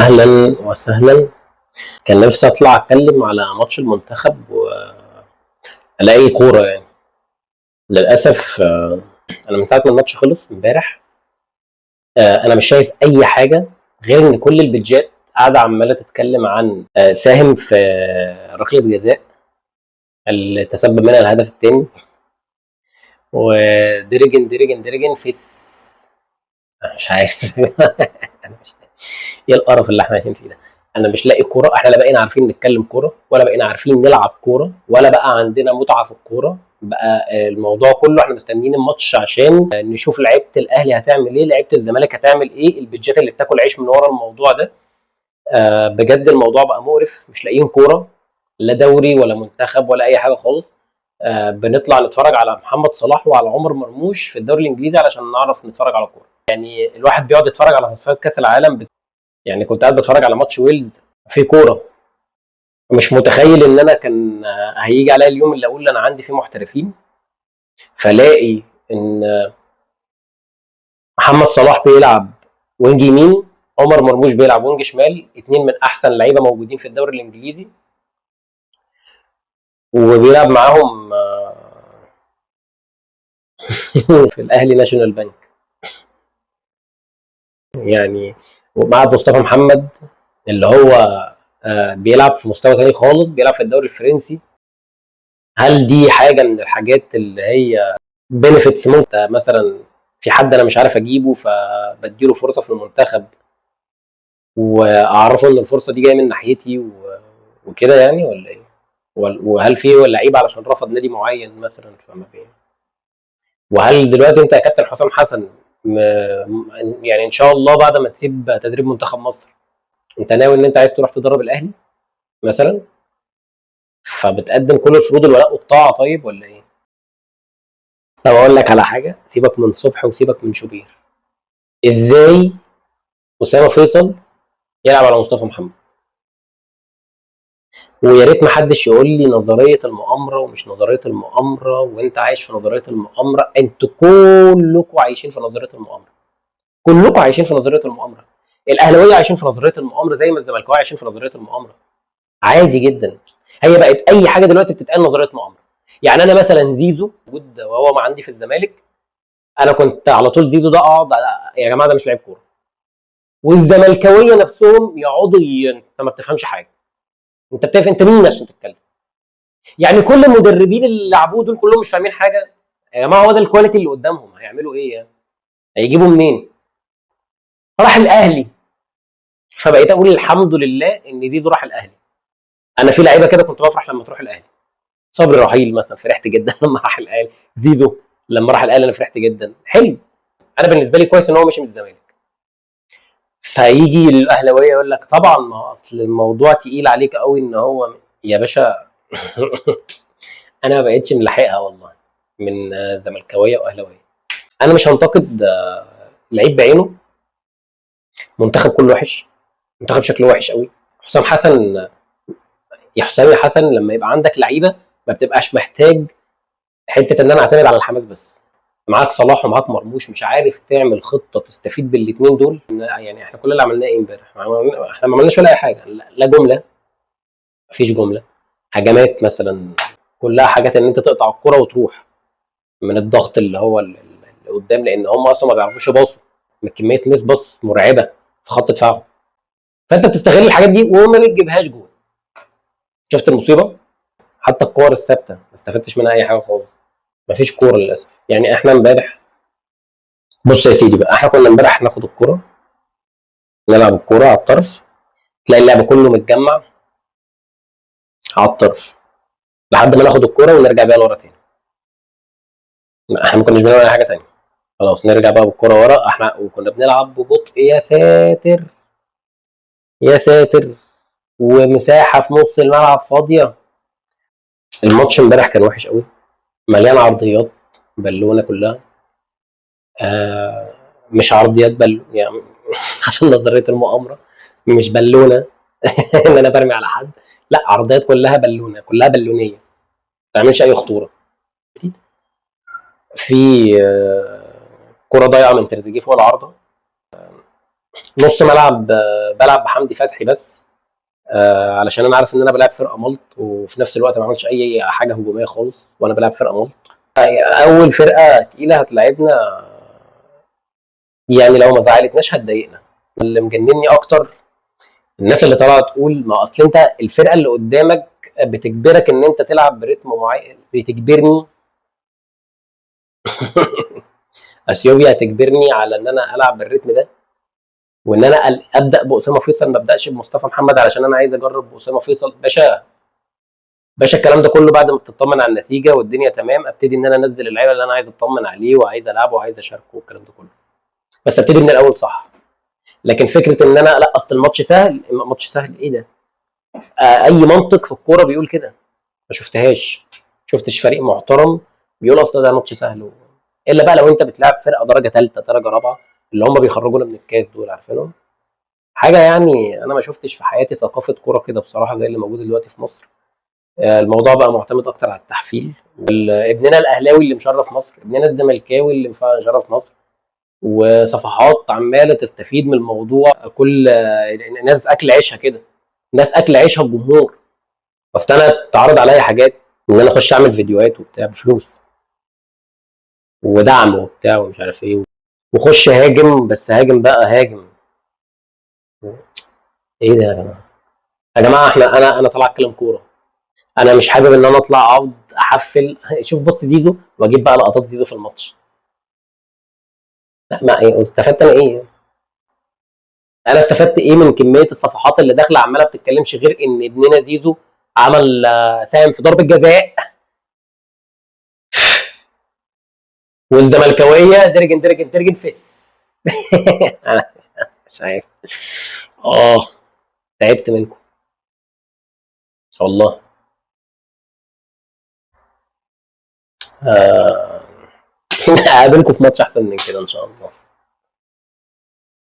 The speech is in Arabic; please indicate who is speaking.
Speaker 1: أهلا وسهلا. كان نفسي أطلع أتكلم على ماتش المنتخب وألاقي كورة يعني. للأسف أنا من ساعة ما الماتش خلص امبارح أنا مش شايف أي حاجة غير إن كل البيدجات قاعدة عمالة تتكلم عن ساهم في ركلة جزاء اللي تسبب منها الهدف الثاني، وديرجن أنا مش عارف. أنا مش ايه القرف اللي احنا عايشين فيه ده. انا مش لاقي كوره، احنا لا بقينا عارفين نتكلم كوره ولا بقينا عارفين نلعب كوره ولا بقى عندنا متعه في الكوره. بقى الموضوع كله احنا مستنيين الماتش عشان نشوف لعيبه الاهلي هتعمل ايه، لعيبه الزمالك هتعمل ايه، البيدجات اللي بتاكل عيش من ورا الموضوع ده. بجد الموضوع بقى مقرف، مش لاقيين كوره، لا دوري ولا منتخب ولا اي حاجه خالص. بنطلع نتفرج على محمد صلاح وعلى عمر مرموش في الدوري الانجليزي علشان نعرف نتفرج على كوره. يعني الواحد بيقعد يتفرج على تصفيات كاس العالم، يعني كنت قاعد بتفرج على ماتش ويلز في كوره، مش متخيل ان انا كان هيجي عليا اليوم اللي اقول انا عندي فيه محترفين، فلاقي ان محمد صلاح بيلعب وينج يمين، عمر مرموش بيلعب وينج شمال، اتنين من احسن لعيبه موجودين في الدوري الانجليزي، وبيلعب معاهم في الاهلي ناشونال بنك يعني، ومع مصطفى محمد اللي هو بيلعب في مستوى تاني خالص، بيلعب في الدوري الفرنسي. هل دي حاجه من الحاجات اللي هي بنفيتس؟ ممكن مثلا في حد انا مش عارف اجيبه فبديله فرصه في المنتخب واعرفه ان الفرصه دي جايه من ناحيتي وكده يعني، ولا ايه؟ وهل في لعيب علشان رفض نادي معين مثلا فما بين؟ وهل دلوقتي انت يا كابتن حسام حسن يعني ان شاء الله بعد ما تسيب تدريب منتخب مصر انت ناوي ان انت عايز تروح تدرب الاهلي مثلا، فبتقدم كل الشروط الولاء والطاعه؟ طيب ولا ايه؟ طب اقول لك على حاجه، سيبك من صبحي وسيبك من شوبير، ازاي اسامه فيصل يلعب على مصطفى محمد؟ ويا ريت ما حدش يقول لي نظريه المؤامره ومش نظريه المؤامره، وانت عايش في نظريه المؤامره. انتوا كلكم عايشين في نظريه المؤامره، كلكم عايشين في نظريه المؤامره. الاهلاويه عايشين في نظريه المؤامره زي ما الزملكاويه عايشين في نظريه المؤامره، عادي جدا. هي بقت اي حاجه دلوقتي بتتقال نظريه مؤامره. يعني انا مثلا زيزو موجود وهو ما عندي في الزمالك، انا كنت على طول زيزو ده اقعد يا جماعه ده مش لعيب كوره، والزملكاويه نفسهم يقعدوا انت ما بتفهمش حاجه، انت بتعرف انت مين عشان تتكلم؟ يعني كل المدربين اللي لعبوه دول كلهم مش فاهمين حاجه. يا جماعه هو ده الكواليتي اللي قدامهم، هيعملوا ايه يعني؟ هيجيبوا منين؟ راح الاهلي، فبقيت اقول الحمد لله ان زيزو راح الاهلي. انا في لعيبه كده كنت بفرح لما تروح الاهلي، صبري رحيل مثلا فرحت جدا لما راح الاهلي، زيزو لما راح الاهلي انا فرحت جدا. حلو، انا بالنسبه لي كويس ان هو مشي من الزمالك. فيجي الاهلاويه يقول لك طبعا ما اصل الموضوع تقيل عليك قوي ان هو يا باشا. انا ما بقتش ملاحقها والله، من زملكاويه واهلاويه. انا مش هنتقد لعيب بعينه، منتخب كله وحش، منتخب شكله وحش قوي. حسام حسن، يا حسام يا حسن، لما يبقى عندك لعيبه ما بتبقاش محتاج حته ان انا اعتمد على الحماس بس. معاك صلاح ومعاك مرموش، مش عارف تعمل خطه تستفيد بالاثنين دول. يعني احنا كل اللي عملناه ايه امبارح؟ احنا ما عملناش ولا اي حاجه، لا جمله، مفيش جمله. هجمات مثلا كلها حاجات ان انت تقطع الكره وتروح من الضغط اللي هو اللي قدام، لان هم اصلا ما بيعرفوش يباصوا من كميه ميس باص مرعبه في خط دفاعهم. فانت بتستغل الحاجات دي وما بتجيبهاش جول. شفت المصيبه؟ حتى الكور الثابته ما استفدتش منها اي حاجه خالص، مفيش كوره للاسف. يعني احنا امبارح، بص يا سيدي بقى، احنا كنا امبارح ناخد الكوره نلعب الكوره على الطرف، تلاقي اللعب كله متجمع على الطرف لحد ما ناخد الكوره ونرجع بيها لورا تاني. احنا ما كناش بنعمل اي حاجه تانيه، خلاص نرجع بقى بالكوره ورا. احنا وكنا بنلعب ببطء، يا ساتر يا ساتر، ومساحه في نص الملعب فاضيه. الماتش امبارح كان وحش قوي، مليان عرضيات بالونه كلها. آه مش عرضيات يعني عشان نظريه المؤامره، مش بالونه ان انا برمي على حد، لا عرضيات كلها بالونه، كلها بالونيه، ما تعملش اي خطوره. في كره ضايعه من تريزيجيه فوق العارضه، نص ملعب بلعب بحمدي فتحي بس، علشان انا عارف ان انا بلعب فرقه ملط، وفي نفس الوقت ما عملتش اي حاجه هجوميه خالص وانا بلعب فرقه ملط. اول فرقه تقيله هتلاعبنا، يعني لو ما زعلتناش هتضايقنا. اللي مجنني اكتر الناس اللي طالعه تقول ما اصل انت الفرقه اللي قدامك بتجبرك ان انت تلعب برتم معين. بتجبرني اثيوبيا هتجبرني على ان انا العب بالريتم ده، وان انا ابدا باسامه فيصل ما ابداش بمصطفى محمد علشان انا عايز اجرب باسامه فيصل. باشا باشا الكلام ده كله بعد ما بتطمن على النتيجه والدنيا تمام، ابتدي ان انا انزل اللعيبه اللي انا عايز اطمن عليه وعايز العبه وعايز اشاركه والكلام ده كله، بس ابتدي من الاول صح. لكن فكره ان انا لا اصل الماتش سهل، ماتش سهل ايه ده؟ اي منطق في الكوره بيقول كده؟ ما شفتهاش. شفتش فريق محترم بيقول اصل ده ماتش سهل الا بقى لو انت بتلعب فرقه درجه ثالثه درجه رابعه، اللي هم بيخرجونا من الكاس دول عارفينهم. حاجه يعني انا ما شفتش في حياتي ثقافه كوره كده بصراحه زي اللي موجوده دلوقتي في مصر. الموضوع بقى معتمد اكتر على التحفيل. ابننا الاهلاوي اللي مشرف مصر، ابننا الزملكاوي اللي مشرف مصر، وصفحات عماله تستفيد من الموضوع. كل ناس اكل عيشها كده، ناس اكل عيشها الجمهور. اصل انا اتعرض عليا حاجات ان انا اخش اعمل فيديوهات وبتاع بفلوس ودعم وبتاع ومش عارف ايه، وخش هاجم، بس هاجم بقى هاجم. ايه ده يا جماعه؟ يا جماعه احنا انا طالع اتكلم كوره، انا مش حابب ان انا اطلع اقعد احفل. شوف بص زيزو، واجيب بقى لقطات زيزو في الماتش. لا ما إيه استفدت انا ايه؟ انا استفدت ايه من كميه الصفحات اللي داخله عماله بتتكلمش غير ان ابننا زيزو عمل ساهم في ضربه جزاء، والزملكاويه درجن درجن درجن فس. انا مش عارف. اه تعبت منكم والله. آه، اقابلكم في ماتش احسن من كده ان شاء الله.